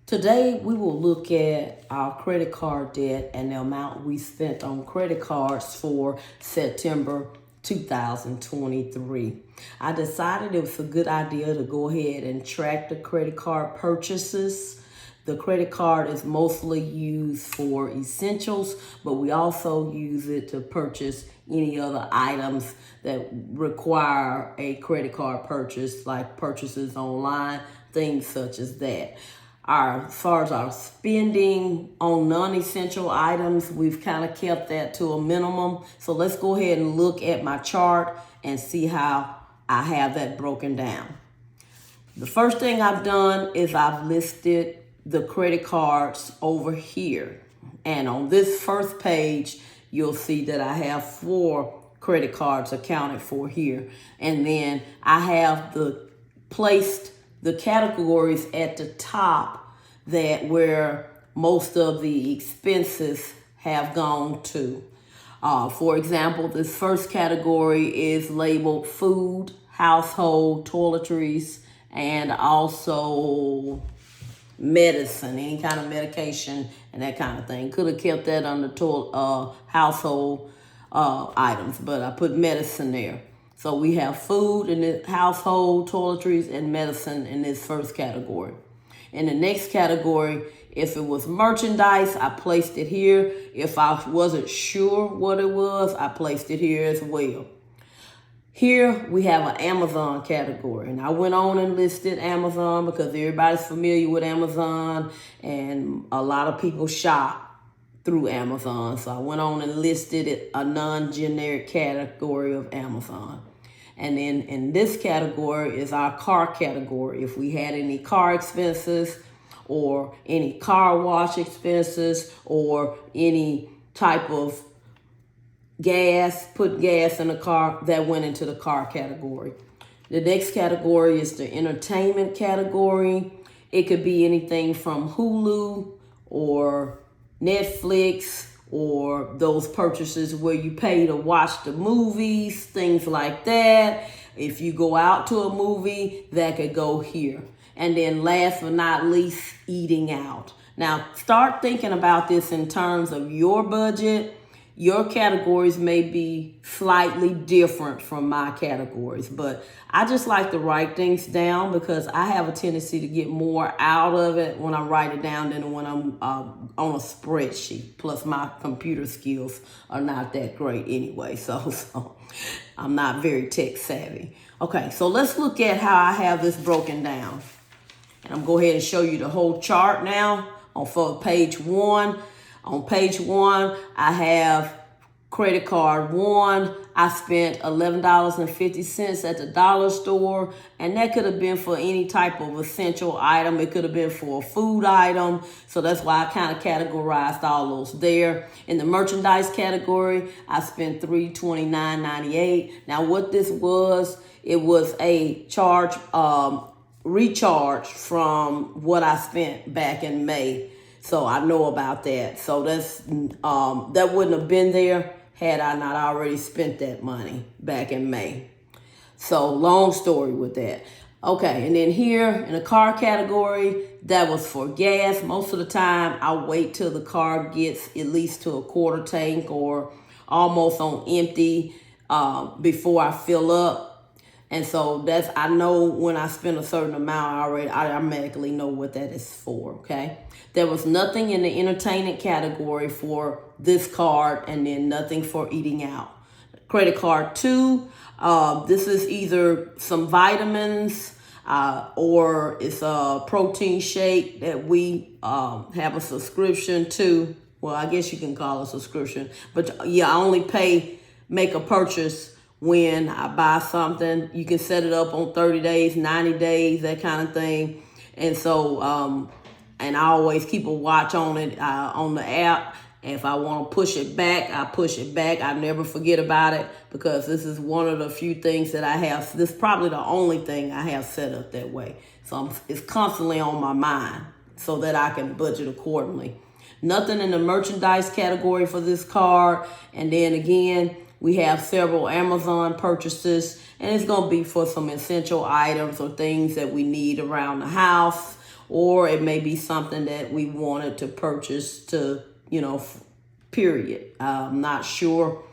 Today, we will look at our credit card debt and the amount we spent on credit cards for September 2023. I decided it was a good idea to go ahead and track the credit card purchases. The credit card is mostly used for essentials, but we also use it to purchase any other items that require a credit card purchase, like purchases online, things such as that. As far as our spending on non-essential items, we've kind of kept that to a minimum. So let's go ahead and look at my chart and see how I have that broken down. The first thing I've done is I've listed the credit cards over here. And on this first page, you'll see that I have 4 credit cards accounted for here. And then I have placed the categories at the top that where most of the expenses have gone to. For example, this first category is labeled food, household, toiletries, and also medicine, any kind of medication and that kind of thing. Could have kept that under household items, but I put medicine there. So we have food in the household, toiletries, and medicine in this first category. In the next category, if it was merchandise, I placed it here. If I wasn't sure what it was, I placed it here as well. Here we have an Amazon category, and I went on and listed Amazon because everybody's familiar with Amazon and a lot of people shop through Amazon. So I went on and listed a non-generic category of Amazon. And then in this category is our car category. If we had any car expenses or any car wash expenses or any type of put gas in the car, that went into the car category. The next category is the entertainment category. It could be anything from Hulu or Netflix or those purchases where you pay to watch the movies, things like that. If you go out to a movie, that could go here. And then last but not least, eating out. Now, start thinking about this in terms of your budget. Your categories may be slightly different from my categories, but I just like to write things down because I have a tendency to get more out of it when I write it down than when I'm on a spreadsheet. Plus, my computer skills are not that great anyway, so I'm not very tech savvy. Okay, so let's look at how I have this broken down. And I'm going to go ahead and show you the whole chart now for page 1. On page 1, I have credit card 1. I spent $11.50 at the dollar store, and that could have been for any type of essential item. It could have been for a food item, so that's why I kind of categorized all those there. In the merchandise category, I spent $329.98. Now, what this was, it was a recharge from what I spent back in May. So I know about that. So that wouldn't have been there had I not already spent that money back in May. So long story with that. Okay, and then here in the car category, that was for gas. Most of the time, I wait till the car gets at least to a quarter tank or almost on empty before I fill up. And so I know when I spend a certain amount I automatically know what that is for, okay? There was nothing in the entertainment category for this card and then nothing for eating out. Credit card 2, this is either some vitamins or it's a protein shake that we have a subscription to. Well, I guess you can call it a subscription. But yeah, I only make a purchase when I buy something. You can set it up on 30 days, 90 days, that kind of thing. And so, and I always keep a watch on it on the app. And if I want to push it back, I push it back. I never forget about it because this is one of the few things that I have. This is probably the only thing I have set up that way. So it's constantly on my mind so that I can budget accordingly. Nothing in the merchandise category for this card. And then again, we have several Amazon purchases, and it's going to be for some essential items or things that we need around the house or it may be something that we wanted to purchase to, period. I'm not sure,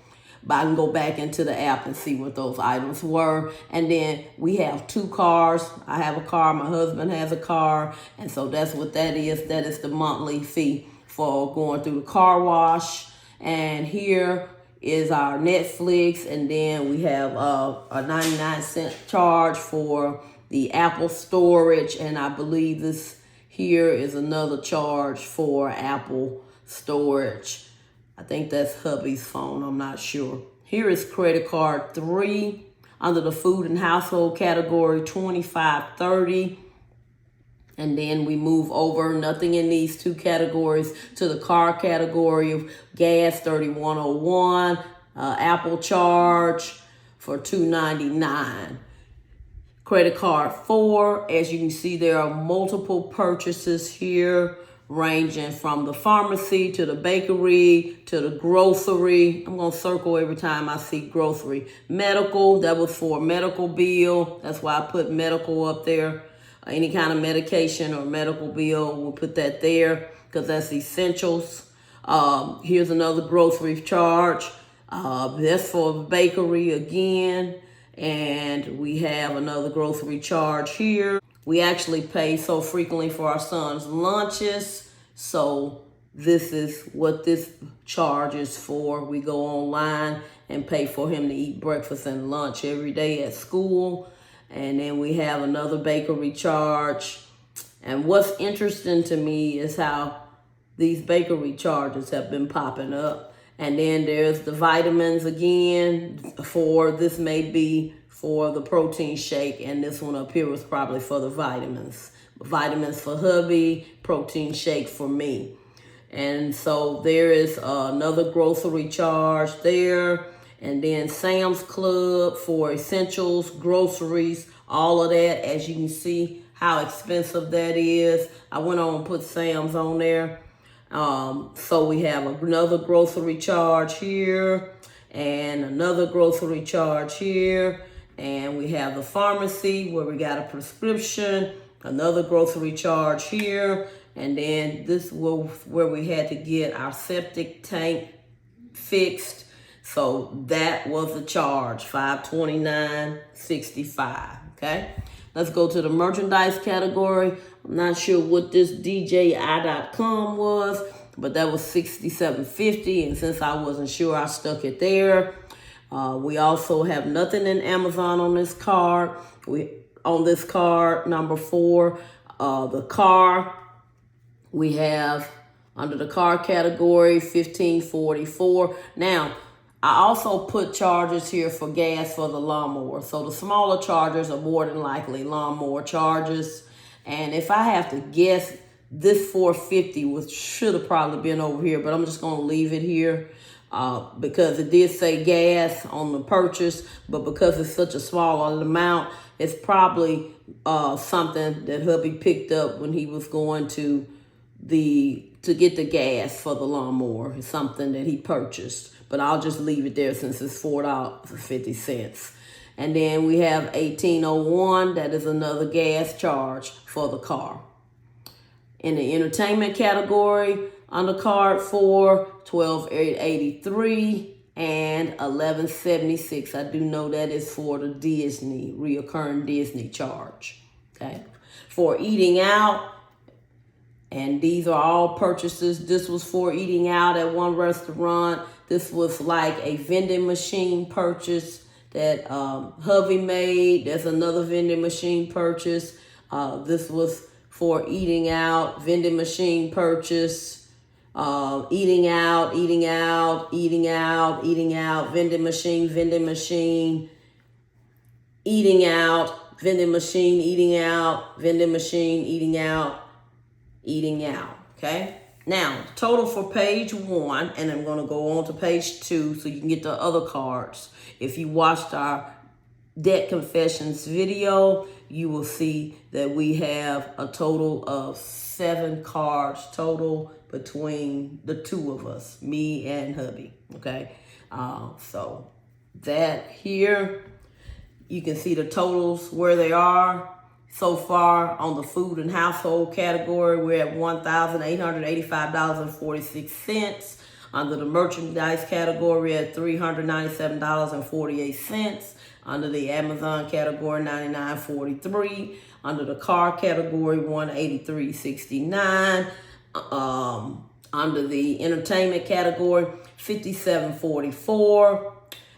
but I can go back into the app and see what those items were. And then we have 2 cars. I have a car, my husband has a car, and so that's what that is. That is the monthly fee for going through the car wash. And here is our Netflix, and then we have a 99-cent charge for the Apple storage, and I believe this here is another charge for Apple storage. I think that's hubby's phone, I'm not sure. Here is credit card 3 under the food and household category, $25.30. And then we move over, nothing in these 2 categories, to the car category of gas, $31.01, Apple charge for $2.99. Credit card 4, as you can see, there are multiple purchases here, ranging from the pharmacy to the bakery to the grocery. I'm going to circle every time I see grocery. Medical, that was for a medical bill. That's why I put medical up there. Any kind of medication or medical bill, we'll put that there because that's essentials. Here's another grocery charge. That's for the bakery again. And we have another grocery charge here. We actually pay so frequently for our son's lunches. So this is what this charge is for. We go online and pay for him to eat breakfast and lunch every day at school. And then we have another bakery charge. And what's interesting to me is how these bakery charges have been popping up. And then there's the vitamins again. This may be for the protein shake, and this one up here was probably for the vitamins. Vitamins for hubby, protein shake for me. And so there is another grocery charge there. And then Sam's Club for essentials, groceries, all of that. As you can see how expensive that is. I went on and put Sam's on there. So we have another grocery charge here and another grocery charge here. And we have the pharmacy where we got a prescription, another grocery charge here. And then this was where we had to get our septic tank fixed. So that was the charge, $529.65, okay? Let's go to the merchandise category. I'm not sure what this DJI.com was, but that was $67.50. And since I wasn't sure, I stuck it there. We also have nothing in Amazon on this card. On this card, number 4, the car. We have under the car category, $15.44. Now, I also put charges here for gas for the lawnmower. So the smaller charges are more than likely lawnmower charges. And if I have to guess, this $4.50 should have probably been over here, but I'm just going to leave it here because it did say gas on the purchase. But because it's such a small amount, it's probably something that hubby picked up when he was going to get the gas for the lawnmower. It's something that he purchased. But I'll just leave it there since it's $4.50. And then we have $18.01. That is another gas charge for the car. In the entertainment category, on the card 4, $12.83 and $11.76. I do know that is for the Disney, reoccurring Disney charge. Okay. For eating out, and these are all purchases. This was for eating out at one restaurant. This was like a vending machine purchase that hubby made. There's another vending machine purchase. This was for eating out, vending machine purchase, eating out, vending machine, eating out, vending machine, eating out, okay? Now, total for page 1, and I'm going to go on to page 2 so you can get the other cards. If you watched our debt confessions video, you will see that we have a total of 7 cards total between the 2 of us, me and hubby, okay? So that here, you can see the totals where they are. So far on the food and household category, we're at $1,885.46. Under the merchandise category at $397.48. Under the Amazon category, $99.43. Under the car category, $183.69. Under the entertainment category, $57.44.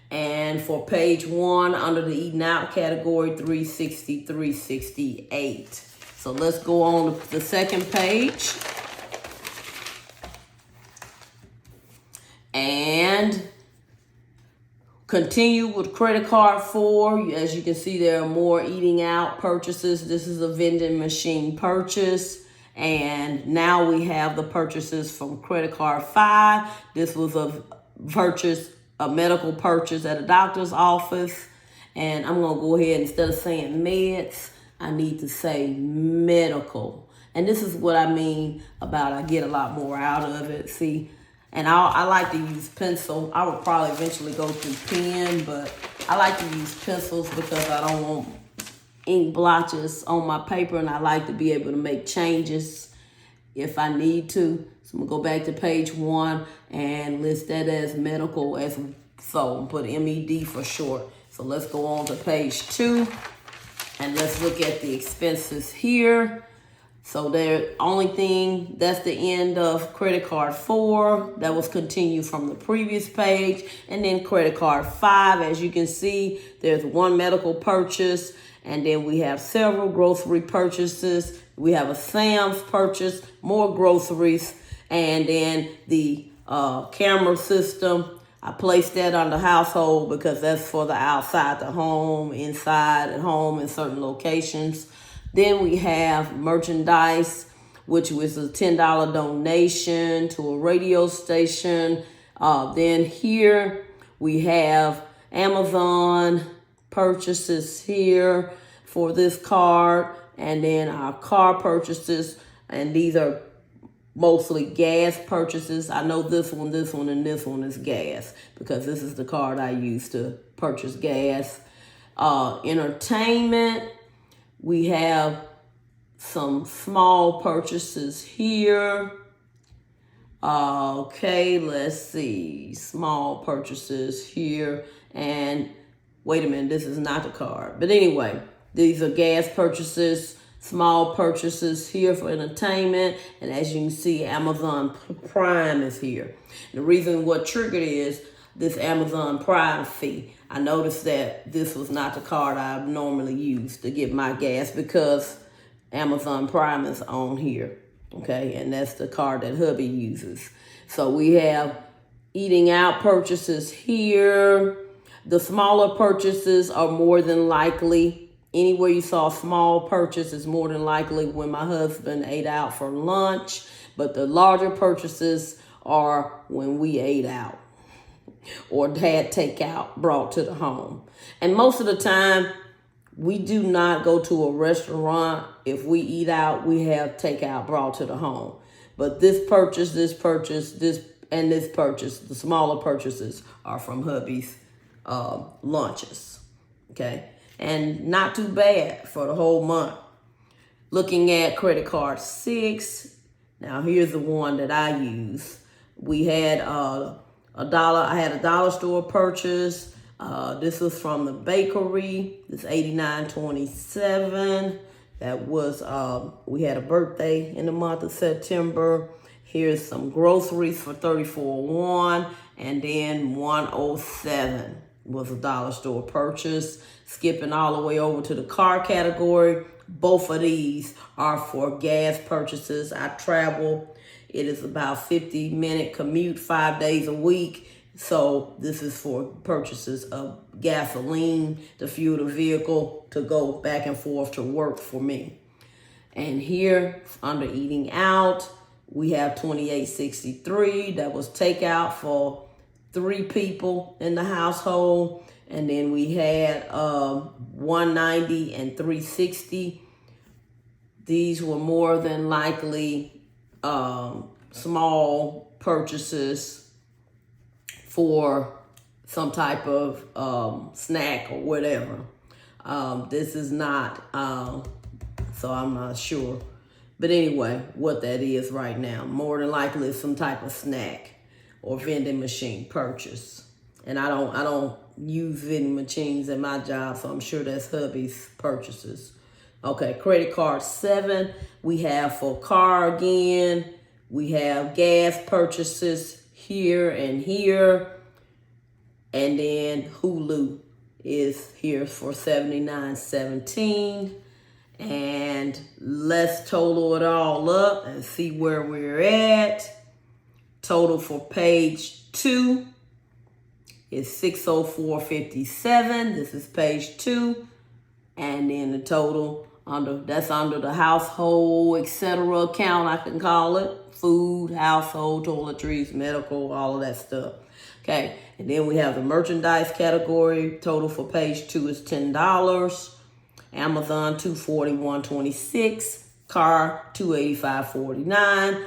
And for page 1, under the eating out category, $363.68. So let's go on to the second page. And continue with credit card 4. As you can see, there are more eating out purchases. This is a vending machine purchase. And now we have the purchases from credit card 5. This was a medical purchase at a doctor's office. And I'm going to go ahead, instead of saying meds, I need to say medical. And this is what I mean about I get a lot more out of it. See, and I like to use pencil. I would probably eventually go through pen, but I like to use pencils because I don't want ink blotches on my paper, and I like to be able to make changes if I need to. So I'm going to go back to page 1 and list that as medical as so. Put MED for short. So let's go on to page 2 and let's look at the expenses here. So the only thing, that's the end of credit card 4. That was continued from the previous page. And then credit card 5, as you can see, there's one medical purchase. And then we have several grocery purchases. We have a Sam's purchase, more groceries. And then the camera system, I placed that under household because that's for the outside the home, inside at home in certain locations. Then we have merchandise, which was a $10 donation to a radio station. Then here we have Amazon purchases here for this card. And then our car purchases. And these are mostly gas purchases. I know this one, and this one is gas because this is the card I use to purchase gas. Entertainment. We have some small purchases here. Okay, let's see. Small purchases here. And wait a minute, this is not the card. But anyway, these are gas purchases, small purchases here for entertainment. And as you can see, Amazon Prime is here. The reason what triggered is this Amazon Prime fee. I noticed that this was not the card I normally use to get my gas because Amazon Prime is on here, okay? And that's the card that hubby uses. So we have eating out purchases here. The smaller purchases are more than likely, anywhere you saw a small purchase is more than likely when my husband ate out for lunch. But the larger purchases are when we ate out or had takeout brought to the home. And most of the time, we do not go to a restaurant. If we eat out, we have takeout brought to the home. But this purchase, this purchase, this purchase, the smaller purchases are from hubby's lunches, okay? And not too bad for the whole month. Looking at credit card 6, now here's the one that I use. We had I had a dollar store purchase. This was from the bakery. This $89.27. That was, we had a birthday in the month of September. Here's some groceries for $34.01. And then $107 was a dollar store purchase. Skipping all the way over to the car category. Both of these are for gas purchases. I travel. It is about 50-minute commute 5 days a week. So this is for purchases of gasoline to fuel the vehicle to go back and forth to work for me. And here under eating out, we have $28.63. That was takeout for 3 people in the household. And then we had $190 and $360. These were more than likely small purchases for some type of snack or whatever. This is not so I'm not sure. But anyway, what that is right now, more than likely it's some type of snack or vending machine purchase. And I don't use vending machines at my job, so I'm sure that's hubby's purchases. Okay, credit card 7, we have for car again. We have gas purchases here and here. And then Hulu is here for $79.17. And let's total it all up and see where we're at. Total for page 2 is $604.57. This is page 2. And then the total under the household, etc. account, I can call it. Food, household, toiletries, medical, all of that stuff. Okay, and then we have the merchandise category. Total for page 2 is $10. Amazon $241.26. Car $285.49.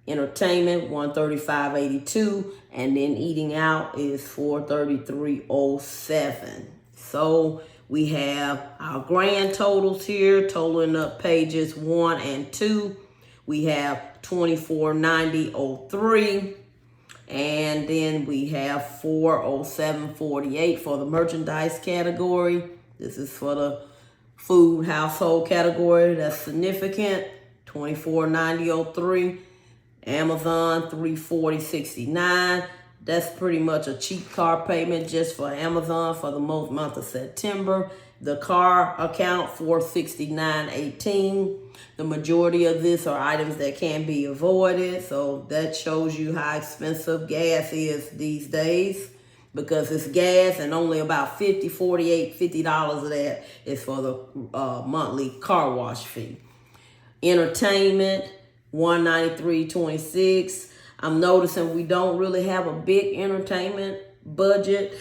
Entertainment $135.82. And then eating out is $433.07. So we have our grand totals here, totaling up pages 1 and 2. We have $24.90.03. And then we have $407.48 for the merchandise category. This is for the food household category. That's significant. $24.90.03. Amazon $340.69. That's pretty much a cheap car payment just for Amazon for the month of September. The car account $469.18. The majority of this are items that can be avoided. So that shows you how expensive gas is these days, because it's gas and only about $50 of that is for the monthly car wash fee. Entertainment $193.26. I'm noticing we don't really have a big entertainment budget.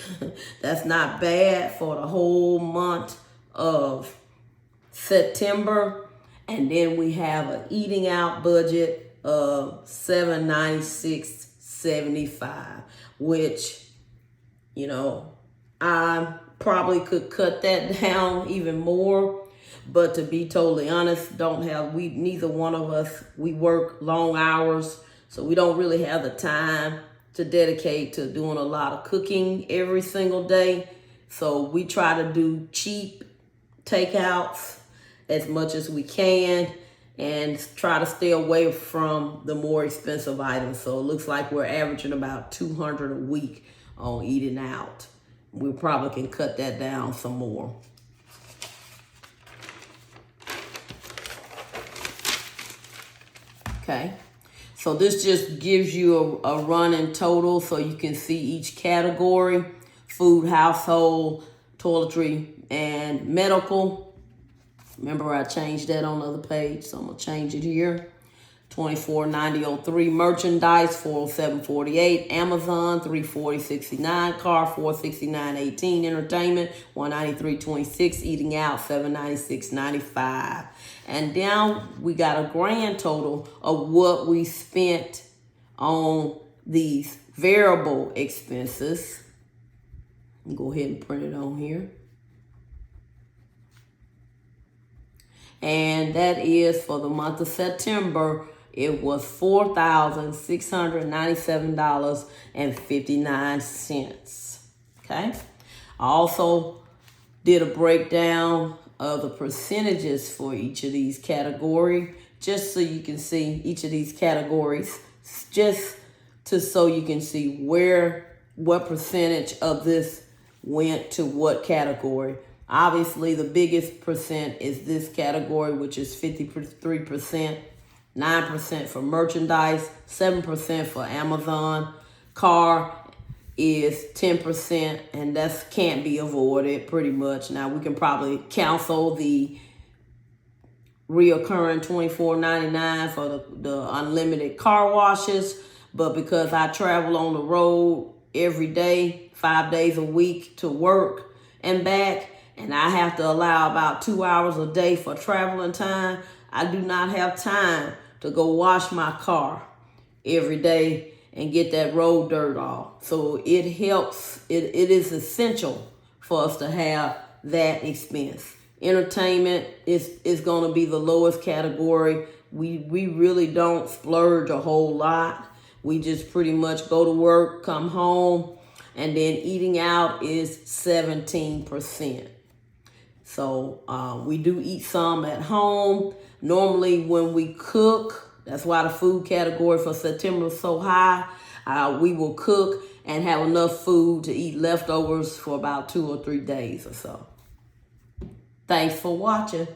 That's not bad for the whole month of September. And then we have an eating out budget of $796.75, which, I probably could cut that down even more. But to be totally honest, neither one of us, we work long hours, so we don't really have the time to dedicate to doing a lot of cooking every single day. So we try to do cheap takeouts as much as we can and try to stay away from the more expensive items. So it looks like we're averaging about $200 a week on eating out. We probably can cut that down some more. Okay, so this just gives you a running total so you can see each category: food, household, toiletry, and medical. Remember, I changed that on the other page, so I'm going to change it here. $24.90.03. Merchandise $407.48. Amazon $340.69. Car $469.18. Entertainment $193.26. Eating out $796.95. And now we got a grand total of what we spent on these variable expenses. Go ahead and print it on here. And that is for the month of September. It was $4,697.59. Okay. I also did a breakdown of the percentages for each of these categories, just so you can see each of these categories, so you can see what percentage of this went to what category. Obviously, the biggest percent is this category, which is 53%, 9% for merchandise, 7% for Amazon. Car is 10%, and that can't be avoided pretty much. Now, we can probably cancel the reoccurring $24.99 for the unlimited car washes, but because I travel on the road every day, 5 days a week to work and back, and I have to allow about 2 hours a day for traveling time, I do not have time to go wash my car every day and get that road dirt off. So it helps. It is essential for us to have that expense. Entertainment is going to be the lowest category. We really don't splurge a whole lot. We just pretty much go to work, come home, and then eating out is 17%. So we do eat some at home. Normally when we cook, that's why the food category for September is so high. We will cook and have enough food to eat leftovers for about 2 or 3 days or so. Thanks for watching.